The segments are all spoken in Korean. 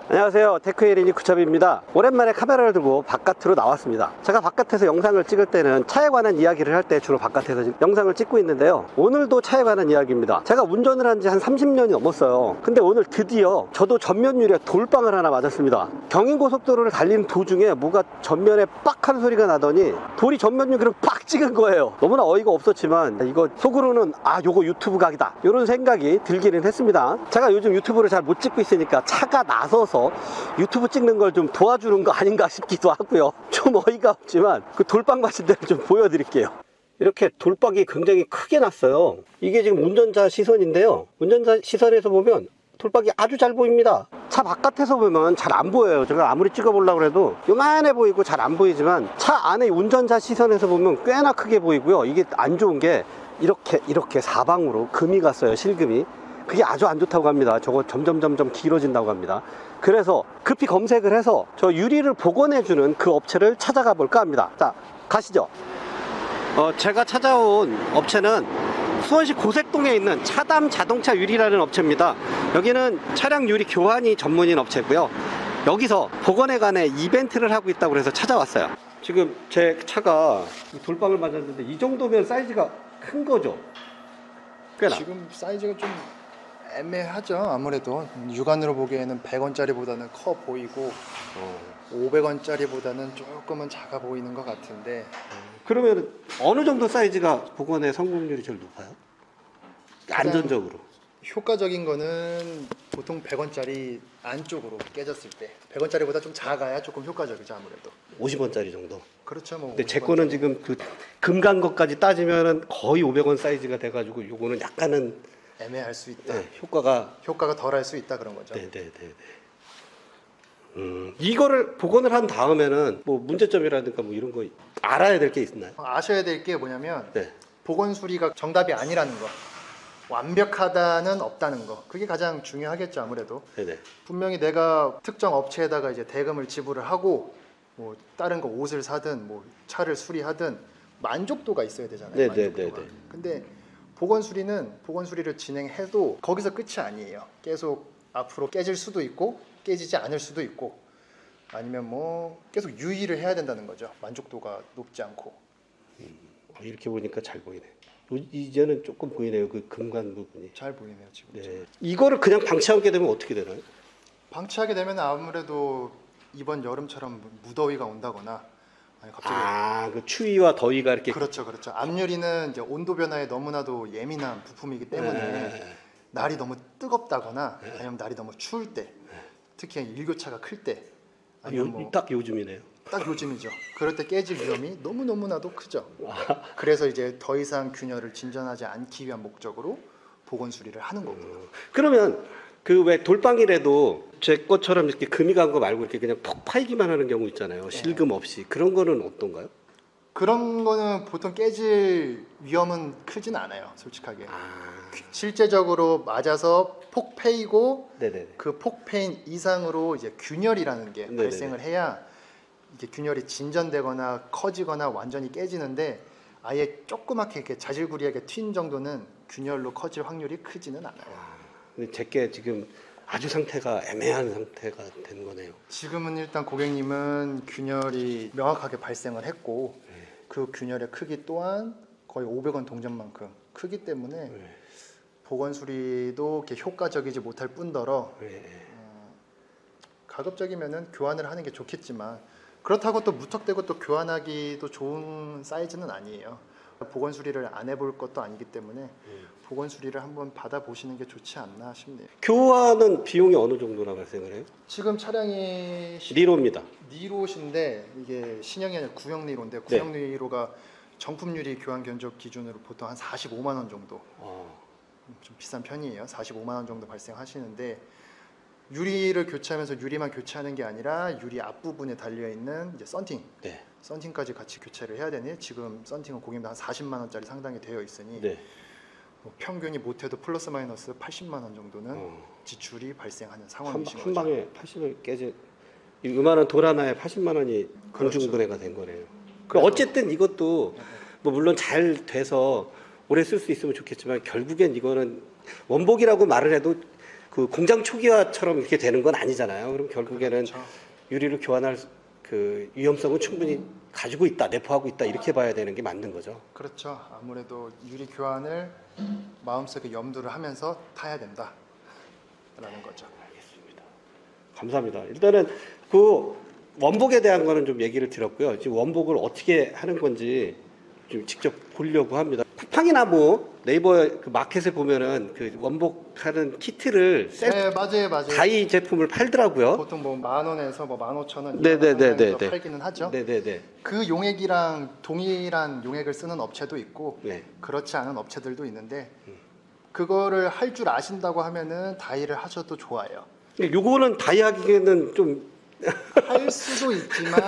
안녕하세요, 테크일인이 구첩입니다. 오랜만에 카메라를 들고 바깥으로 나왔습니다. 제가 바깥에서 영상을 찍을 때는 차에 관한 이야기를 할 때 주로 바깥에서 영상을 찍고 있는데요, 오늘도 차에 관한 이야기입니다. 제가 운전을 한 지 한 30년이 넘었어요. 근데 오늘 드디어 저도 전면유리에 돌빵을 하나 맞았습니다. 경인고속도로를 달리는 도중에 뭐가 전면에 빡 하는 소리가 나더니 돌이 전면유리를 빡 찍은 거예요. 너무나 어이가 없었지만 이거 속으로는 요거 유튜브 각이다, 이런 생각이 들기는 했습니다. 제가 요즘 유튜브를 잘 못 찍고 있으니까 차가 나서서 유튜브 찍는 걸 좀 도와주는 거 아닌가 싶기도 하고요. 좀 어이가 없지만 그 돌빵 맞은 데를 좀 보여드릴게요. 이렇게 돌빵이 굉장히 크게 났어요. 이게 지금 운전자 시선인데요, 운전자 시선에서 보면 돌빵이 아주 잘 보입니다. 차 바깥에서 보면 잘 안 보여요. 제가 아무리 찍어보려고 해도 요만해 보이고 잘 안 보이지만 차 안에 운전자 시선에서 보면 꽤나 크게 보이고요. 이게 안 좋은 게 이렇게 사방으로 금이 갔어요, 실금이. 그게 아주 안 좋다고 합니다. 저거 점점 길어진다고 합니다. 그래서 급히 검색을 해서 저 유리를 복원해주는 그 업체를 찾아가 볼까 합니다. 자, 가시죠. 제가 찾아온 업체는 수원시 고색동에 있는 차담 자동차 유리라는 업체입니다. 여기는 차량 유리 교환이 전문인 업체고요. 여기서 복원에 관해 이벤트를 하고 있다고 해서 찾아왔어요. 지금 제 차가 돌빵을 맞았는데 이 정도면 사이즈가 큰 거죠? 꽤나. 지금 사이즈가 좀 애매하죠. 아무래도 육안으로 보기에는 100원짜리보다는 커 보이고 500원짜리보다는 조금은 작아 보이는 것 같은데, 그러면 어느 정도 사이즈가 복원의 성공률이 제일 높아요? 안전적으로. 효과적인 거는 보통 100원짜리 안쪽으로 깨졌을 때 100원짜리보다 좀 작아야 조금 효과적이죠. 아무래도 50원짜리 정도. 그렇죠. 뭐 근데 제 거는 지금 그 금간 것까지 따지면은 거의 500원 사이즈가 돼가지고 요거는 약간은 애매할 수 있다. 효과가 덜할 수 있다, 그런 거죠. 네네네. 이거를 복원을 한 다음에는 뭐 문제점이라든가 뭐 이런 거 알아야 될 게 있나요? 아셔야 될 게 뭐냐면 네. 복원 수리가 정답이 아니라는 거, 완벽하다는 없다는 거, 그게 가장 중요하겠죠. 아무래도 네네. 분명히 내가 특정 업체에다가 이제 대금을 지불을 하고 뭐 다른 거 옷을 사든 뭐 차를 수리하든 만족도가 있어야 되잖아요. 네네네네. 근데 복원 수리를 진행해도 거기서 끝이 아니에요. 계속 앞으로 깨질 수도 있고 깨지지 않을 수도 있고, 아니면 뭐 계속 유의를 해야 된다는 거죠. 만족도가 높지 않고. 이렇게 보니까 잘 보이네. 이제는 조금 보이네요, 그 금간 부분이. 잘 보이네요 지금. 네. 이거를 그냥 방치하게 되면 어떻게 되나요? 방치하게 되면 아무래도 이번 여름처럼 무더위가 온다거나, 아니 갑자기 그 추위와 더위가 이렇게. 그렇죠. 앞유리는 이제 온도 변화에 너무나도 예민한 부품이기 때문에 네. 날이 너무 뜨겁다거나 아니면 날이 너무 추울 때, 특히 일교차가 클 때, 아니면 딱 요즘이네요. 딱 요즘이죠. 그럴 때 깨질 위험이 너무나도 크죠. 그래서 이제 더 이상 균열을 진전하지 않기 위한 목적으로 복원 수리를 하는 거고요. 그러면 그 왜 돌빵이라도 제 것처럼 이렇게 금이 간 거 말고 이렇게 그냥 퍽 파이기만 하는 경우 있잖아요. 실금 없이. 그런 거는 어떤가요? 그런 거는 보통 깨질 위험은 크진 않아요, 솔직하게. 실제적으로 맞아서 폭 패이고 네네네. 그 폭 패인 이상으로 이제 균열이라는 게 네네네. 발생을 해야 이게 균열이 진전되거나 커지거나 완전히 깨지는데, 아예 조그맣게 이렇게 자질구리하게 튄 정도는 균열로 커질 확률이 크지는 않아요. 근데 제게 지금 아주 상태가 애매한 상태가 된 거네요. 지금은 일단 고객님은 균열이 명확하게 발생을 했고, 그 균열의 크기 또한 거의 500원 동전만큼 크기 때문에 복원 수리도 이렇게 효과적이지 못할 뿐더러 가급적이면은 교환을 하는 게 좋겠지만, 그렇다고 또 무턱대고 또 교환하기도 좋은 사이즈는 아니에요. 복원 수리를 안 해볼 것도 아니기 때문에 복원 수리를 한번 받아보시는 게 좋지 않나 싶네요. 교환은 비용이 어느 정도나 발생을 해요? 지금 차량이 리로입니다. 니로신데 이게 신형이 아니라 구형 니로인데, 구형 니로가 정품 유리 교환 견적 기준으로 보통 한 45만 원 정도, 좀 비싼 편이에요. 45만 원 정도 발생하시는데, 유리를 교체하면서 유리만 교체하는 게 아니라 유리 앞부분에 달려있는 이제 썬팅, 썬팅까지 같이 교체를 해야 되니, 지금 썬팅은 고객님도 한 40만 원짜리 상당히 되어 있으니 뭐 평균이 못해도 플러스 마이너스 80만 원 정도는 지출이 발생하는 상황이신 거죠. 한 방에 80을 깨지, 이만한 돌 하나에 80만 원이 공중분해가 된 거네요. 어쨌든 이것도 뭐 물론 잘 돼서 오래 쓸 수 있으면 좋겠지만, 결국엔 이거는 원복이라고 말을 해도 그 공장 초기화처럼 이렇게 되는 건 아니잖아요. 그럼 결국에는 그렇죠. 유리를 교환할 그 위험성은 충분히 가지고 있다, 내포하고 있다 이렇게 봐야 되는 게 맞는 거죠. 그렇죠. 아무래도 유리 교환을 마음속에 염두를 하면서 타야 된다라는 거죠. 알겠습니다. 감사합니다. 일단은 그 원복에 대한 거는 좀 얘기를 드렸고요. 지금 원복을 어떻게 하는 건지 좀 직접 보려고 합니다. 쿠팡이나 뭐 네이버 그 마켓에 보면은 그 원복하는 키트를 네, 맞아요. 다이 제품을 팔더라고요. 보통 뭐 10,000원에서 뭐 15,000원 네네네네네. 이런 팔기는 하죠. 네네네. 그 용액이랑 동일한 용액을 쓰는 업체도 있고 네. 그렇지 않은 업체들도 있는데 그거를 할 줄 아신다고 하면은 다이를 하셔도 좋아요. 요거는 다이 하기에는 좀 할 수도 있지만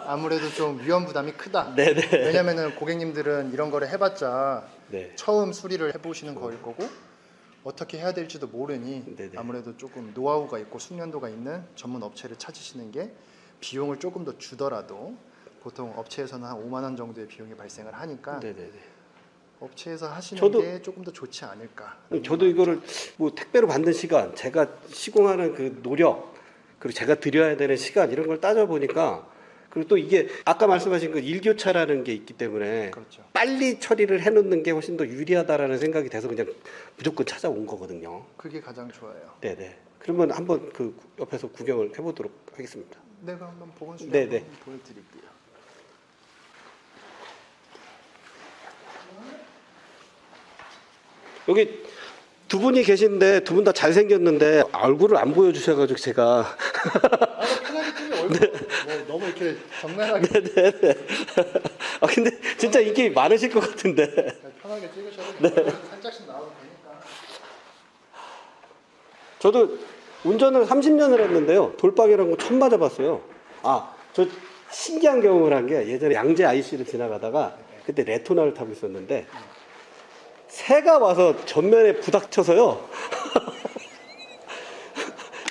아무래도 좀 위험 부담이 크다. 네네. 왜냐면은 고객님들은 이런 거를 해봤자 네. 처음 수리를 해보시는 거일 거고 어떻게 해야 될지도 모르니 네네. 아무래도 조금 노하우가 있고 숙련도가 있는 전문 업체를 찾으시는 게 비용을 조금 더 주더라도 보통 업체에서는 한 5만 원 정도의 비용이 발생을 하니까 네네네. 업체에서 하시는 저도- 게 조금 더 좋지 않을까. 저도 이거를 뭐 택배로 받는 시간, 제가 시공하는 그 노력, 그리고 제가 드려야 되는 시간 이런 걸 따져 보니까 그리고 또 이게 아까 말씀하신 그 일교차라는 게 있기 때문에 그렇죠. 빨리 처리를 해놓는 게 훨씬 더 유리하다라는 생각이 돼서 그냥 무조건 찾아온 거거든요. 그게 가장 좋아요. 네네. 그러면 한번 그 옆에서 구경을 해보도록 하겠습니다. 내가 한번 보건술 네네. 한번 보여드릴게요. 여기 두 분이 계신데 두 분 다 잘생겼는데 얼굴을 안 보여주셔가지고 제가 편하게 찍으면 얼굴 뭐 너무 이렇게 적나라하게 아 근데 진짜 인기 많으실 것 같은데 편하게 찍으셔도 얼굴 살짝씩 나오면 되니까. 저도 운전을 30년을 했는데요 돌박이라는 거 처음 맞아봤어요. 아 저 신기한 경험을 한 게 예전에 양재 IC를 지나가다가 그때 레토나를 타고 있었는데 새가 와서 전면에 부닥쳐서요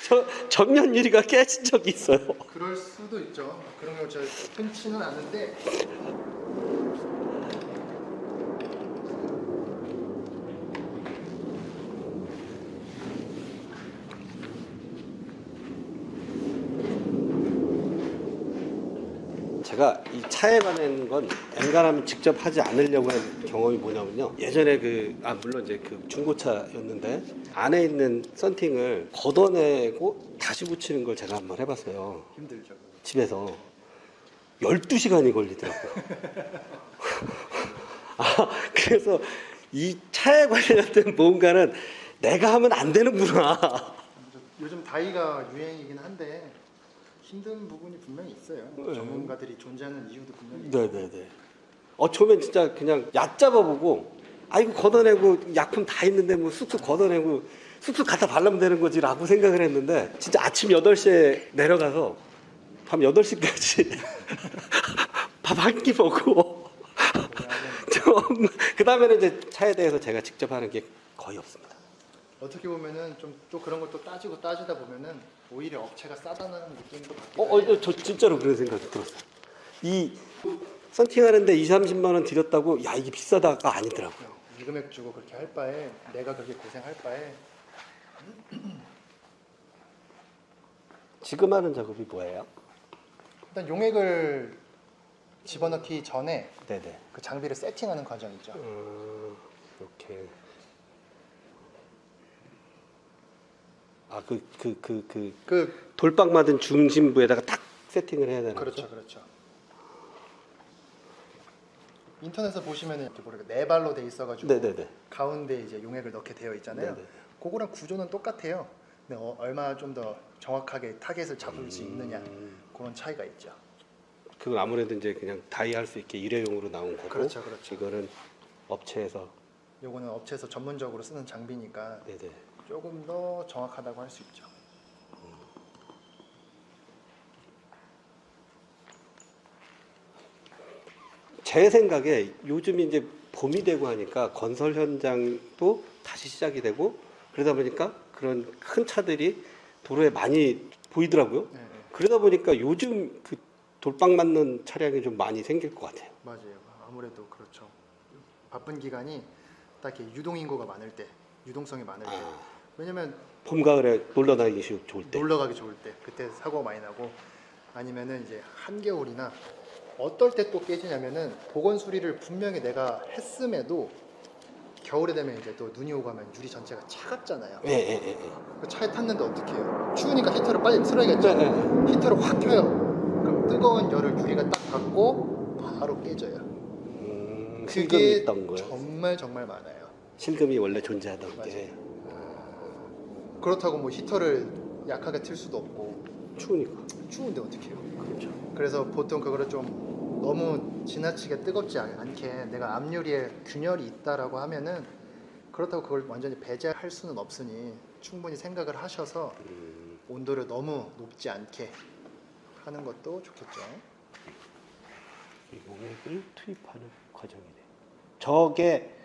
저 전면 유리가 깨진 적이 있어요. 그럴 수도 있죠. 그런 거 저 흔치는 않은데 제가 이 차에 관한 건 엔간하면 직접 하지 않으려고 한 경험이 뭐냐면요. 예전에 물론 이제 그 중고차였는데 안에 있는 썬팅을 걷어내고 다시 붙이는 걸 제가 한번 해봤어요. 힘들죠. 집에서 12시간이 걸리더라고요. 아, 그래서 이 차에 관련된 뭔가는 내가 하면 안 되는구나. 요즘 다이가 유행이긴 한데 힘든 부분이 분명히 있어요. 전문가들이 존재하는 이유도 분명히 있어요. 네네네. 처음엔 진짜 그냥 얕잡아보고, 이거 걷어내고 약품 다 있는데 뭐 쑥쑥 걷어내고 쑥쑥 갖다 바르면 되는 거지라고 생각을 했는데, 진짜 아침 8시에 내려가서 밤 8시까지 밥 한 끼 먹고, 그 다음에는 이제 차에 대해서 제가 직접 하는 게 거의 없습니다. 어떻게 보면은 좀 또 그런 것도 따지다 보면은 오히려 업체가 싸다는 느낌도 받기도 해요. 저 진짜로 그런 생각이 들었어요. 이 썬팅하는데 20-30만 원 들였다고, 야, 이게 비싸다가 아니더라고요. 이 금액 주고 그렇게 할 바에 내가 그렇게 고생할 바에 지금 하는 작업이 뭐예요? 일단 용액을 집어넣기 전에 네네. 그 장비를 세팅하는 과정이죠. 이렇게. 그 돌박 맞은 중심부에다가 딱 세팅을 해야 되는 그렇죠, 거죠? 그렇죠. 인터넷에 보시면은 이렇게 모르게 네 발로 돼 있어가지고 네네네. 가운데 이제 용액을 넣게 되어 있잖아요. 네네. 그거랑 구조는 똑같아요. 근데 얼마나 좀 더 정확하게 타겟을 잡을 수 있느냐 그런 차이가 있죠. 그건 아무래도 이제 그냥 다이 할 수 있게 일회용으로 나온 거고. 그렇죠, 그렇죠. 이거는 업체에서. 요거는 업체에서 전문적으로 쓰는 장비니까 네네. 조금 더 정확하다고 할 수 있죠. 제 생각에 요즘 이제 봄이 되고 하니까 건설 현장도 다시 시작이 되고 그러다 보니까 그런 큰 차들이 도로에 많이 보이더라고요. 네, 네. 그러다 보니까 요즘 그 돌박 맞는 차량이 좀 많이 생길 것 같아요. 맞아요. 아무래도 그렇죠. 바쁜 기간이 딱 이렇게 유동 인구가 많을 때, 유동성이 많을 때, 왜냐면 봄 가을에 놀러 다니기 좋을 때. 놀러 가기 좋을 때 그때 사고가 많이 나고, 아니면은 이제 한겨울이나 어떨 때 또 깨지냐면은 보건 수리를 분명히 내가 했음에도 겨울에 되면 이제 또 눈이 오고 하면 유리 전체가 차갑잖아요. 예, 예, 예. 그 차에 탔는데 어떻게 해요? 추우니까 히터를 빨리 틀어야겠죠. 네, 네. 히터를 확 켜요. 그럼 뜨거운 열을 유리가 딱 받고 바로 깨져요. 실금이 그게 있던 거예요. 정말 많아요. 실금이 원래 존재하던 게. 그렇다고 뭐 히터를 약하게 틀 수도 없고, 추우니까. 추운데 어떻게 해요? 그렇죠. 그래서 보통 그거를 좀 너무 지나치게 뜨겁지 않게, 내가 앞유리에 균열이 있다라고 하면은 그렇다고 그걸 완전히 배제할 수는 없으니 충분히 생각을 하셔서 온도를 너무 높지 않게 하는 것도 좋겠죠. 이 용액을 투입하는 과정이네. 저게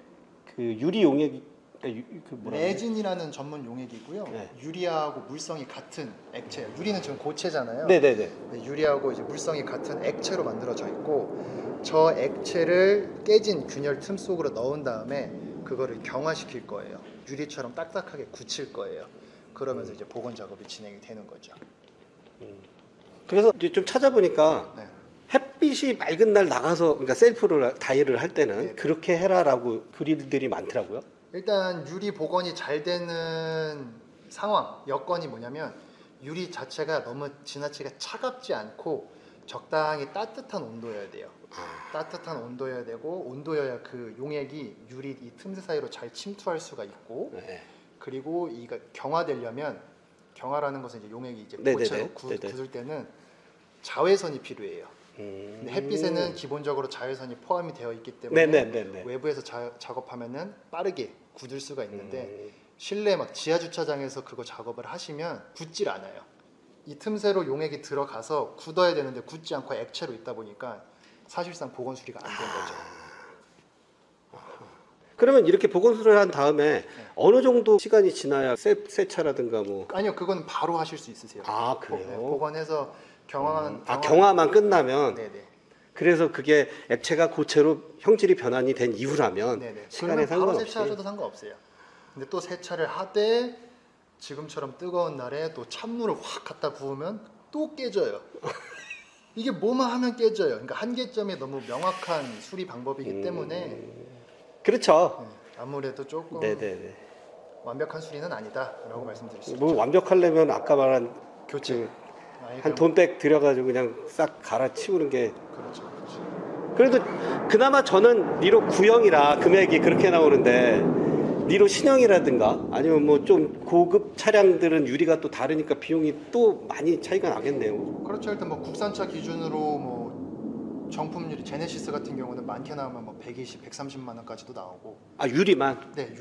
그 유리 용액, 그 뭐라 그래요? 레진이라는 전문 용액이고요. 네. 유리하고 물성이 같은 액체. 유리는 지금 고체잖아요. 네네네. 네, 유리하고 이제 물성이 같은 액체로 만들어져 있고, 저 액체를 깨진 균열 틈 속으로 넣은 다음에 그거를 경화시킬 거예요. 유리처럼 딱딱하게 굳힐 거예요. 그러면서 이제 복원 작업이 진행이 되는 거죠. 그래서 이제 좀 찾아보니까 네. 햇빛이 맑은 날 나가서, 그러니까 셀프를 다이를 할 때는 네. 그렇게 해라라고 글들이 많더라고요. 일단 유리 복원이 잘 되는 상황, 여건이 뭐냐면 유리 자체가 너무 지나치게 차갑지 않고 적당히 따뜻한 온도여야 돼요. 따뜻한 온도여야 되고, 온도여야 그 용액이 유리 이 틈새 사이로 잘 침투할 수가 있고, 네. 그리고 이가 경화되려면, 경화라는 것은 이제 용액이 이제 네네네. 고체로 네네. 굳을 때는 자외선이 필요해요. 근데 햇빛에는 음. 기본적으로 자외선이 포함이 되어 있기 때문에 네네네네. 외부에서 작업하면은 빠르게 굳을 수가 있는데, 실내 막 지하 주차장에서 그거 작업을 하시면 굳질 않아요. 이 틈새로 용액이 들어가서 굳어야 되는데 굳지 않고 액체로 있다 보니까 사실상 복원 수리가 안 된 거죠. 그러면 이렇게 보건 수리를 한 다음에 어느 정도 시간이 지나야 세차라든가 뭐. 아니요, 그건 바로 하실 수 있으세요. 아, 그래요? 네, 복원해서 경화만 경화만 끝나면. 네네. 그래서 그게 액체가 고체로 형질이 변환이 된 이후라면 네네. 시간에 그러면 바로 상관없이. 세차하셔도 상관없어요. 근데 또 세차를 하되 지금처럼 뜨거운 날에 또 찬물을 확 갖다 부으면 또 깨져요. 이게 뭐만 하면 깨져요. 그러니까 한계점이 너무 명확한 수리 방법이기 때문에 그렇죠. 네, 아무래도 조금 네네네. 완벽한 수리는 아니다라고 말씀드릴 수 뭐 있죠. 완벽하려면 아까 말한 교체. 한 돈백 들여가지고 그냥 싹 갈아치우는 게. 그렇죠. 그렇죠. 그래도 그나마 저는 니로 9형이라 금액이 그렇게 나오는데, 니로 신형이라든가 아니면 뭐 좀 고급 차량들은 유리가 또 다르니까 비용이 또 많이 차이가 나겠네요. 그렇죠. 일단 뭐 국산차 기준으로 뭐 정품 유리 제네시스 같은 경우는 많게 나오면 뭐 120, 130만 원까지도 나오고. 아, 유리만. 네,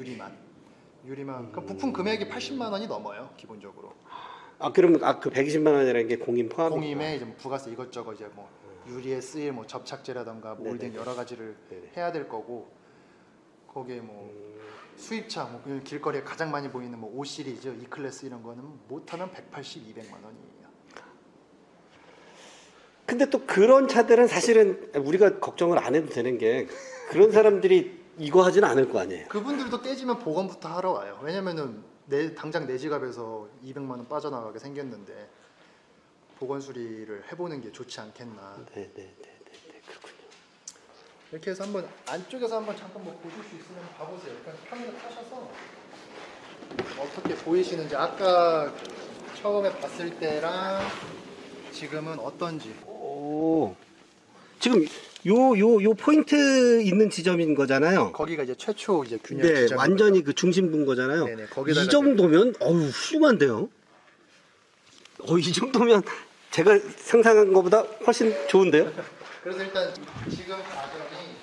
유리만. 그 부품 금액이 80만 원이 넘어요, 기본적으로. 아, 그러면 그 120만 원이라는 게 공인 포함? 공임에 이제 뭐 부가세 이것저것 이제 뭐 유리에 쓰일 뭐 접착제라던가 몰딩 네네. 여러 가지를 네네. 해야 될 거고, 거기에 뭐 수입차 뭐 그냥 길거리에 가장 많이 보이는 뭐 5 시리즈, E 클래스 이런 거는 못하면 180, 200만 원이에요. 근데 또 그런 차들은 사실은 우리가 걱정을 안 해도 되는 게, 그런 사람들이 이거 하지는 않을 거 아니에요. 그분들도 깨지면 복원부터 하러 와요. 왜냐면은 당장 내 지갑에서 200만 원 빠져나가게 생겼는데 복원 수리를 해보는 게 좋지 않겠나. 네네네, 그렇군요. 이렇게 해서 한번 안쪽에서 한번 잠깐 뭐 보실 수 있으면 봐보세요. 일단 카메라 타셔서 어떻게 보이시는지, 아까 처음에 봤을 때랑 지금은 어떤지. 오, 지금 요 포인트 있는 지점인 거잖아요. 거기가 이제 최초 이제 균열 네, 지점. 완전히 그 중심부인 거잖아요. 네네, 거기다가 이 정도면 어우 훌륭한데요. 이 정도면 제가 상상한 것보다 훨씬 좋은데요. 그래서 일단 지금 과정이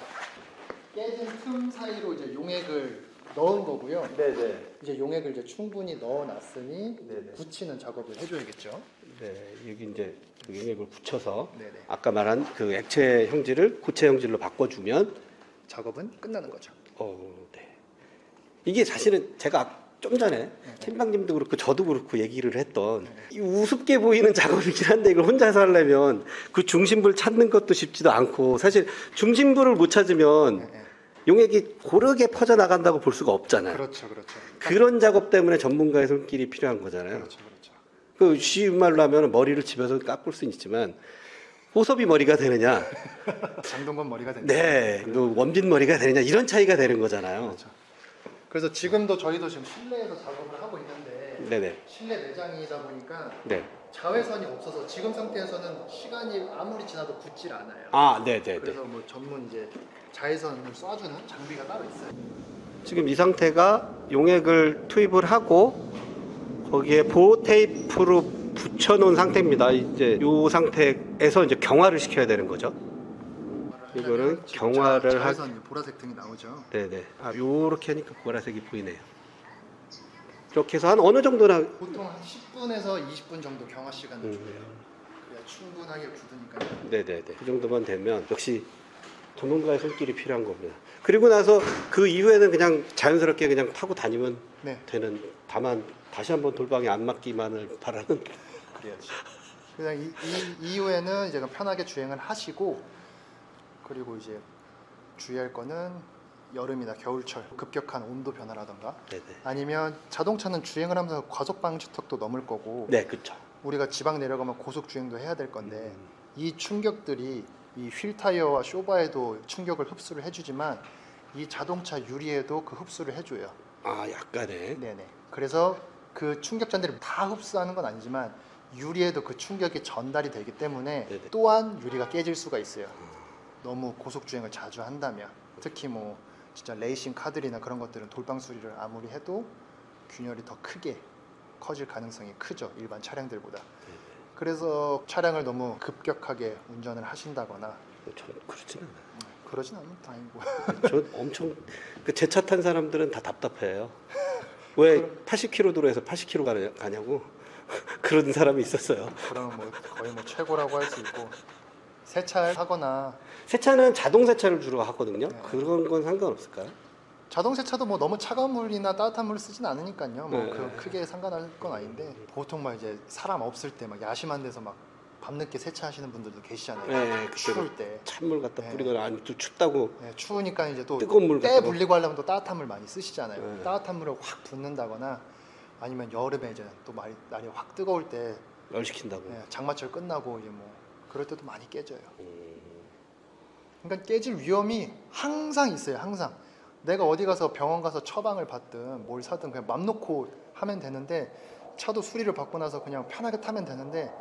깨진 틈 사이로 이제 용액을 넣은 거고요. 네네. 이제 용액을 이제 충분히 넣어놨으니 네네. 붙이는 작업을 해줘야겠죠. 네, 여기 이제 그 용액을 붙여서 네네. 아까 말한 그 액체 형질을 고체 형질로 바꿔주면 작업은 끝나는 거죠. 네. 이게 사실은 제가 좀 전에 팀장님도 그렇고 저도 그렇고 얘기를 했던 이 우습게 보이는 작업이긴 한데, 이걸 혼자서 하려면 그 중심부를 찾는 것도 쉽지도 않고, 사실 중심부를 못 찾으면 용액이 고르게 퍼져나간다고 볼 수가 없잖아요. 그렇죠, 그렇죠. 그런 작업 때문에 전문가의 손길이 필요한 거잖아요. 그렇죠, 그렇죠. 그 쉬운 말로 하면 머리를 집에서 깎을 수는 있지만 호섭이 머리가 되느냐, 장동건 머리가 된다. 네, 그 원빈 머리가 되느냐 이런 차이가 되는 거잖아요. 그렇죠. 그래서 지금도 저희도 지금 실내에서 작업을 하고 있는데 네네. 실내 매장이다 보니까 네. 자외선이 없어서 지금 상태에서는 시간이 아무리 지나도 굳질 않아요. 아, 네네네. 그래서 뭐 전문 이제 자외선을 쏴주는 장비가 따로 있어요. 지금 이 상태가 용액을 투입을 하고 거기에 보호 테이프로 붙여놓은 상태입니다. 이제 이 상태에서 이제 경화를 시켜야 되는 거죠. 이거는 지금 경화를 자외선 보라색 등이 나오죠. 네네. 아, 요렇게 하니까 보라색이 보이네요. 이렇게 해서 한 어느 정도나 보통 한 10분에서 20분 정도 경화 시간을 줘요. 그래야 충분하게 굳으니까. 네네네. 그 정도만 되면 역시 전문가의 손길이 필요한 겁니다. 그리고 나서 그 이후에는 그냥 자연스럽게 그냥 타고 다니면 네, 되는, 다만 다시 한번 돌방에 안 맞기만을 바라는. 그래야지. 그냥 이후에는 이제 편하게 주행을 하시고, 그리고 이제 주의할 거는 여름이나 겨울철 급격한 온도 변화라던가, 네네. 아니면 자동차는 주행을 하면서 과속 방지턱도 넘을 거고, 네, 그렇죠. 우리가 지방 내려가면 고속 주행도 해야 될 건데, 이 충격들이 이 휠 타이어와 쇼바에도 충격을 흡수를 해주지만 이 자동차 유리에도 그 흡수를 해줘요. 아, 약간의. 네네. 그래서 그 충격전들이 다 흡수하는 건 아니지만 유리에도 그 충격이 전달이 되기 때문에 네네. 또한 유리가 깨질 수가 있어요. 너무 고속 주행을 자주 한다면, 특히 뭐 진짜 레이싱 카들이나 그런 것들은 돌방 수리를 아무리 해도 균열이 더 크게 커질 가능성이 크죠, 일반 차량들보다. 그래서 차량을 너무 급격하게 운전을 하신다거나, 전 그렇진 않아요. 그러진 않으면 다행이고. 저 엄청 제 차 탄 사람들은 다 답답해요. 왜 80km 도로에서 80km 가냐고 그런 사람이 있었어요. 그러면 뭐 거의 뭐 최고라고 할 수 있고, 세차를 하거나, 세차는 자동 세차를 주로 하거든요. 네. 그런 건 상관없을까요? 자동 세차도 뭐 너무 차가운 물이나 따뜻한 물을 쓰진 않으니까요. 뭐 네. 그 크게 상관할 건 아닌데, 보통 막 이제 사람 없을 때 막 야심한 데서 막 밤늦게 세차하시는 분들도 계시잖아요. 네, 추울 때. 찬물 갖다 네. 뿌리거나 아니면 또 춥다고 네, 추우니까 이제 또 뜨거운 물 때 갖다가. 불리고 하려면 또 따뜻한 물 많이 쓰시잖아요. 네. 따뜻한 물을 확 붓는다거나, 아니면 여름에 이제 또 날이 확 뜨거울 때, 열 시킨다고. 장마철 끝나고 이제 뭐 그럴 때도 많이 깨져요. 그러니까 깨질 위험이 항상 있어요. 항상. 내가 어디 가서 병원 가서 처방을 받든 뭘 사든 그냥 맘 놓고 하면 되는데, 차도 수리를 받고 나서 그냥 편하게 타면 되는데,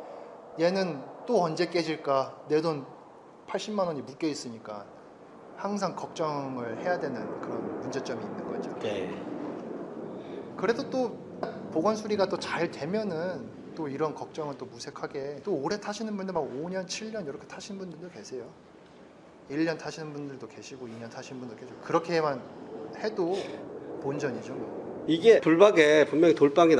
얘는 또 언제 깨질까, 내 돈 80만 원이 묶여 있으니까 항상 걱정을 해야 되는 그런 문제점이 있는 거죠. 네. 그래도 또 보건 수리가 또 잘 되면은 또 이런 걱정은 또 무색하게, 또 오래 타시는 분들 막 5년, 7년 이렇게 타시는 분들도 계세요. 1년 타시는 분들도 계시고 2년 타시는 분들도 계시고, 그렇게만 해도 본전이죠. 뭐. 이게 불박에 분명히 돌방이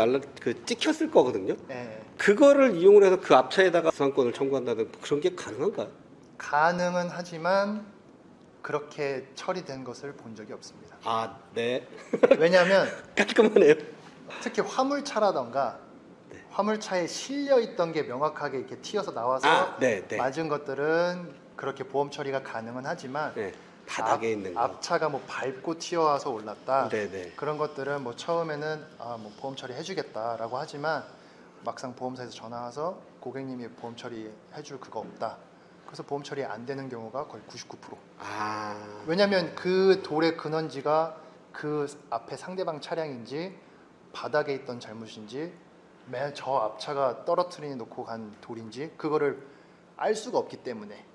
찍혔을 거거든요. 예. 그거를 이용을 해서 그 앞차에다가 수상권을 청구한다는 그런 게 가능한가요? 가능은 하지만 그렇게 처리된 것을 본 적이 없습니다. 아, 네. 왜냐하면 깔끔하네요. 특히 화물차라던가, 화물차에 실려 있던 게 명확하게 이렇게 튀어서 나와서 아, 네, 네. 맞은 것들은 그렇게 보험 처리가 가능은 하지만, 네. 바닥에 있는 거. 앞차가 뭐 밟고 튀어와서 올랐다, 네, 네. 그런 것들은 뭐 처음에는 뭐 보험 처리 해주겠다라고 하지만, 막상 보험사에서 전화 와서 고객님이 보험 처리 해줄 그거 없다, 그래서 보험 처리 안 되는 경우가 거의 99%. 아. 왜냐하면 그 돌의 근원지가 그 앞에 상대방 차량인지 바닥에 있던 잘못인지 맨 저 앞차가 떨어뜨려 놓고 간 돌인지 그거를 알 수가 없기 때문에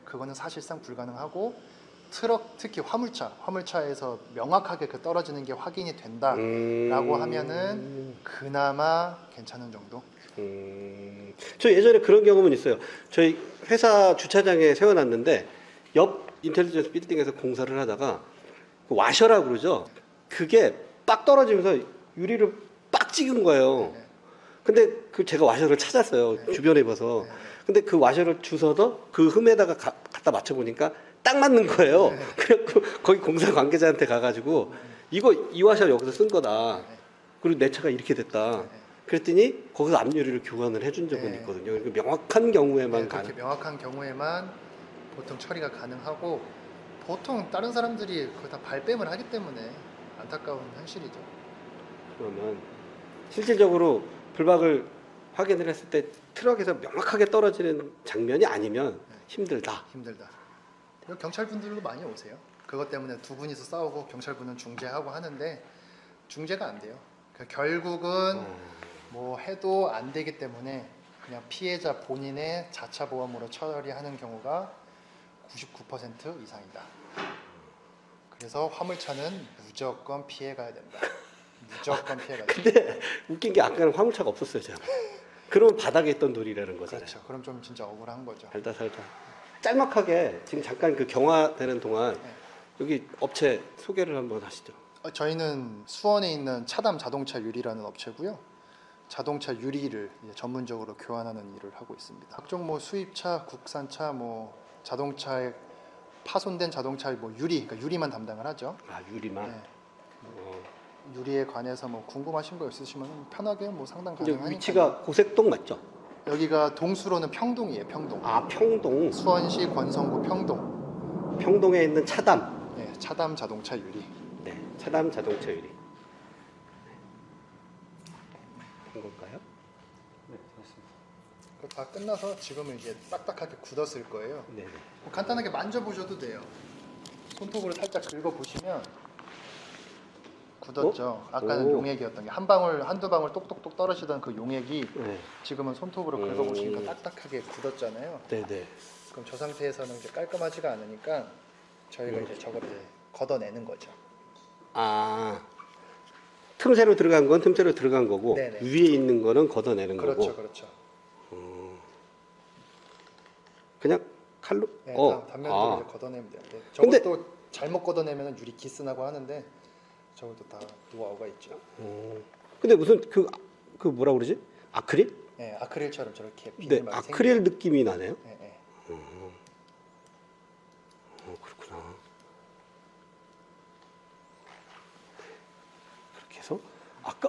그거는 사실상 불가능하고, 트럭, 특히 화물차에서 명확하게 그 떨어지는 게 확인이 된다라고 하면은 그나마 괜찮은 정도. 저 예전에 그런 경험은 있어요. 저희 회사 주차장에 세워놨는데 옆 인텔리전스 빌딩에서 공사를 하다가 그 와셔라고 그러죠. 그게 빡 떨어지면서 유리를 빡 찍은 거예요. 네. 근데 그 제가 와셔를 찾았어요. 네. 주변에 봐서. 네. 근데 그 와셔를 주워서 그 흠에다가 갖다 맞춰보니까 딱 맞는 거예요. 네. 그래갖고 거기 공사 관계자한테 가가지고 이거 이 와셔 여기서 쓴 거다. 그리고 내 차가 이렇게 됐다. 그랬더니 거기서 앞유리를 교환을 해준 적은 네. 있거든요. 그러니까 명확한 경우에만 그렇게 명확한 경우에만 보통 처리가 가능하고, 보통 다른 사람들이 거의 다 발뺌을 하기 때문에 안타까운 현실이죠. 그러면 실질적으로 불박을 확인을 했을 때 트럭에서 명확하게 떨어지는 장면이 아니면 힘들다. 힘들다. 그리고 경찰분들도 많이 오세요. 그것 때문에 두 분이서 싸우고 경찰분은 중재하고 하는데 중재가 안 돼요. 그러니까 결국은 뭐 해도 안 되기 때문에 그냥 피해자 본인의 자차 보험으로 처리하는 경우가 99% 이상이다. 그래서 화물차는 무조건 피해가야 된다. 무조건 피해가야 된다. 근데 웃긴 게 아까는 화물차가 없었어요, 제가. 그러면 바닥에 있던 돌이라는 거잖아요. 그렇죠. 그럼 좀 진짜 억울한 거죠. 살다. 짤막하게 지금 잠깐 그 경화되는 동안 네. 여기 업체 소개를 한번 하시죠. 저희는 수원에 있는 차담 자동차 유리라는 업체고요. 자동차 유리를 이제 전문적으로 교환하는 일을 하고 있습니다. 각종 뭐 수입차, 국산차, 뭐 자동차에 파손된 자동차 뭐 유리, 그러니까 유리만 담당을 하죠. 아, 유리만. 네. 유리에 관해서 뭐 궁금하신 거 있으시면 편하게 뭐 상담 근데 가능하니까. 위치가 고색동 맞죠? 여기가 동수로는 평동이에요. 평동. 아, 평동. 수원시 권성구 평동. 평동에 있는 차담. 네, 차담 자동차 유리. 네, 차담 자동차 유리. 한 건가요? 네, 맞습니다. 그거 다 끝나서 지금은 이제 딱딱하게 굳었을 거예요. 네. 뭐 간단하게 만져보셔도 돼요. 손톱으로 살짝 긁어보시면 굳었죠. 아까는 오. 용액이었던 게 한 방울, 한두 방울 똑똑똑 떨어지던 그 용액이 네. 지금은 손톱으로 긁어보시니까 딱딱하게 굳었잖아요. 네. 그럼 저 상태에서는 이제 깔끔하지가 않으니까 저희가 이제 저거를 이제 걷어내는 거죠. 아, 틈새로 들어간 건 틈새로 들어간 거고 네네. 위에 있는 거는 걷어내는 거고. 그렇죠. 그냥 칼로. 네, 단면도 아. 이제 걷어내면 돼요. 네, 근데- 저것도 잘못 걷어내면 유리 기스나고 하는데 저것도 다 노하우가 있죠. 근데 무슨 그 뭐라 그러지? 아크릴? 네, 아크릴처럼 저렇게 네, 비닐만 아크릴 느낌이 나네요. 네, 네. 그렇구나. 그렇게 해서 아까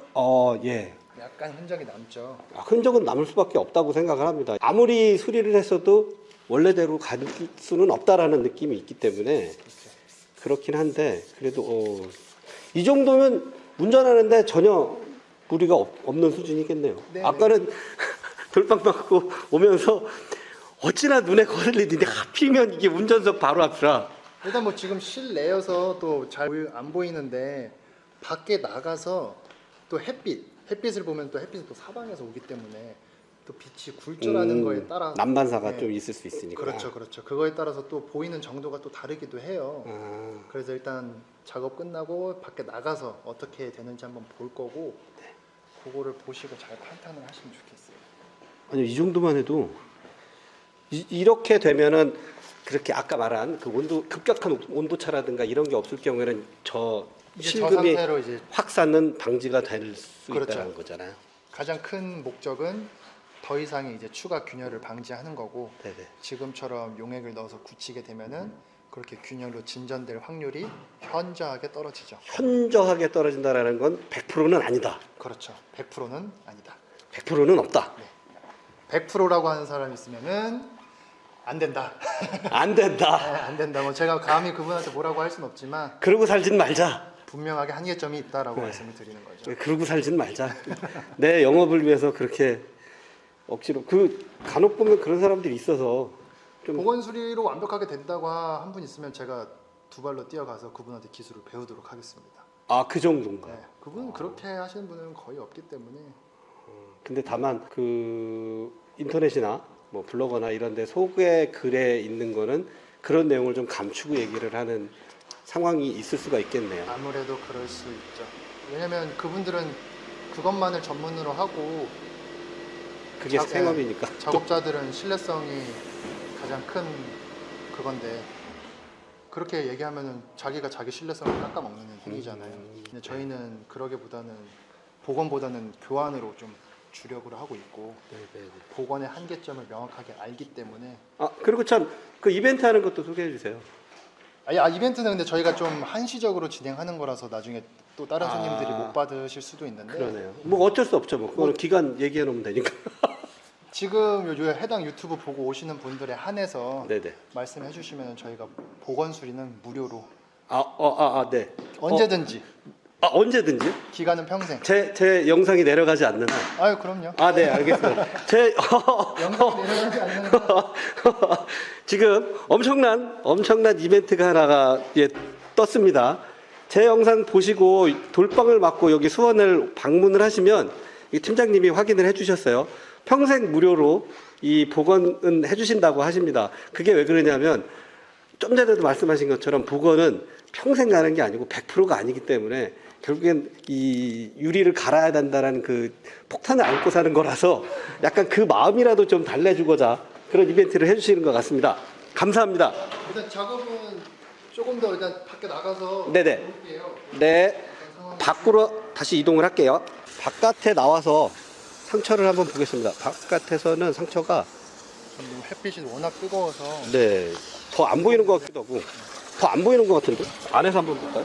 예. 약간 흔적이 남죠. 흔적은 남을 수밖에 없다고 생각을 합니다. 아무리 수리를 했어도 원래대로 갈 수는 없다라는 느낌이 있기 때문에 그렇죠. 그렇긴 한데 그래도 이 정도면 운전하는데 전혀 무리가 없는 수준이겠네요. 네, 아까는 돌빵 맞고 오면서 어찌나 눈에 거슬리는데 하필이면 이게 운전석 바로 앞이라. 일단 뭐 지금 실내여서 또 잘 안 보이는데 밖에 나가서 또 햇빛을 보면 또 햇빛은 또 사방에서 오기 때문에 또 빛이 굴절하는 거에 따라 난반사가 네. 좀 있을 수 있으니까. 그렇죠. 그거에 따라서 또 보이는 정도가 또 다르기도 해요. 그래서 일단 작업 끝나고 밖에 나가서 어떻게 되는지 한번 볼 거고 그거를 보시고 잘 판단을 하시면 좋겠어요. 아니 이 정도만 해도 이렇게 되면은 그렇게 아까 말한 그 급격한 온도차라든가 이런 게 없을 경우에는 저 이제 저 실금이 상태로 이제 확산은 방지가 될 수 그렇죠. 있다는 거잖아요. 가장 큰 목적은 더 이상의 이제 추가 균열을 방지하는 거고 네네. 지금처럼 용액을 넣어서 굳히게 되면은 그렇게 균열로 진전될 확률이 현저하게 떨어지죠. 현저하게 떨어진다라는 건 100%는 아니다. 그렇죠. 100%는 아니다. 100%는 없다. 100%라고 하는 사람이 있으면은 안 된다. 안 네, 된다. 안 된다. 뭐 제가 감히 그분한테 뭐라고 할 수는 없지만 그러고 살진 말자. 분명하게 한계점이 있다라고 말씀을 드리는 거죠. 그러고 살진 말자. 내 영업을 위해서 그렇게 억지로 간혹 보면 그런 사람들이 있어서 좀 보건 수리로 완벽하게 된다고 한 분 있으면 제가 두 발로 뛰어가서 그분한테 기술을 배우도록 하겠습니다. 그 정도인가. 네, 그분 그렇게 하시는 분은 거의 없기 때문에 근데 다만 그 인터넷이나 뭐 블로거나 이런 데 소개 글에 있는 거는 그런 내용을 좀 감추고 얘기를 하는 상황이 있을 수가 있겠네요. 아무래도 그럴 수 있죠. 왜냐면 그분들은 그것만을 전문으로 하고 그게 생업이니까. 작업자들은 신뢰성이 가장 큰 그건데 그렇게 얘기하면은 자기가 자기 신뢰성을 깎아먹는 행위잖아요. 근데 저희는 그러기보다는 복원보다는 교환으로 좀 주력을 하고 있고 네네네. 복원의 한계점을 명확하게 알기 때문에 그리고 참 그 이벤트 하는 것도 소개해 주세요. 이벤트는 근데 저희가 좀 한시적으로 진행하는 거라서 나중에 또 다른 손님들이 못 받으실 수도 있는데 그러네요. 뭐 어쩔 수 없죠. 뭐 그거는 기간 얘기해 놓으면 되니까. 지금 요 해당 유튜브 보고 오시는 분들에 한해서 네네. 말씀해 주시면 저희가 보건 수리는 무료로 네. 언제든지 언제든지? 기간은 평생. 제 영상이 내려가지 않는 한. 아유 그럼요. 네, 알겠습니다. 영상이 내려가지 않는 한. 지금 엄청난 이벤트가 하나가 떴습니다. 제 영상 보시고 돌방을 맞고 여기 수원을 방문을 하시면 이 팀장님이 확인을 해주셨어요. 평생 무료로 이 복원은 해주신다고 하십니다. 그게 왜 그러냐면 좀 전에도 말씀하신 것처럼 복원은 평생 가는 게 아니고 100%가 아니기 때문에 결국엔 이 유리를 갈아야 된다라는 그 폭탄을 안고 사는 거라서 약간 그 마음이라도 좀 달래주고자 그런 이벤트를 해주시는 것 같습니다. 감사합니다. 일단 작업은 조금 더 일단 밖에 나가서 네네. 볼게요. 네, 밖으로 다시 이동을 할게요. 바깥에 나와서 상처를 한번 보겠습니다. 바깥에서는 상처가 지금 햇빛이 워낙 뜨거워서 네, 더 안 보이는 것 같기도 하고 더 안 보이는 것 같은데 안에서 한번 볼까요?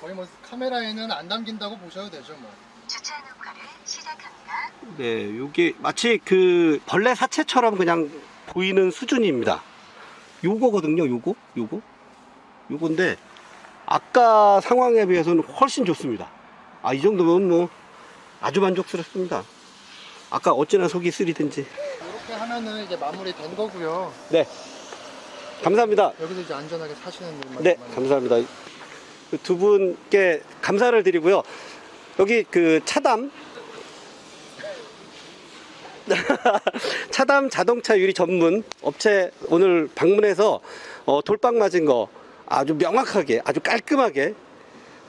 거의 뭐 카메라에는 안 담긴다고 보셔도 되죠 뭐. 주차 녹화를 시작합니다. 네, 요게 마치 그 벌레 사체처럼 그냥 보이는 수준입니다. 요거거든요, 요건데 아까 상황에 비해서는 훨씬 좋습니다. 이 정도면 뭐 아주 만족스럽습니다. 아까 어찌나 속이 쓰리든지. 이렇게 하면은 이제 마무리 된 거고요. 네, 감사합니다. 여기서 이제 안전하게 사시는 분만. 네, 감사합니다. 그두 분께 감사를 드리고요. 여기 그 차담 자동차 유리 전문 업체 오늘 방문해서 돌빵 맞은 거 아주 명확하게, 아주 깔끔하게,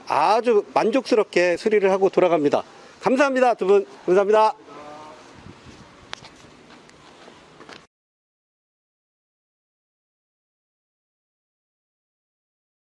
아주 만족스럽게 수리를 하고 돌아갑니다. 감사합니다, 두 분. 감사합니다.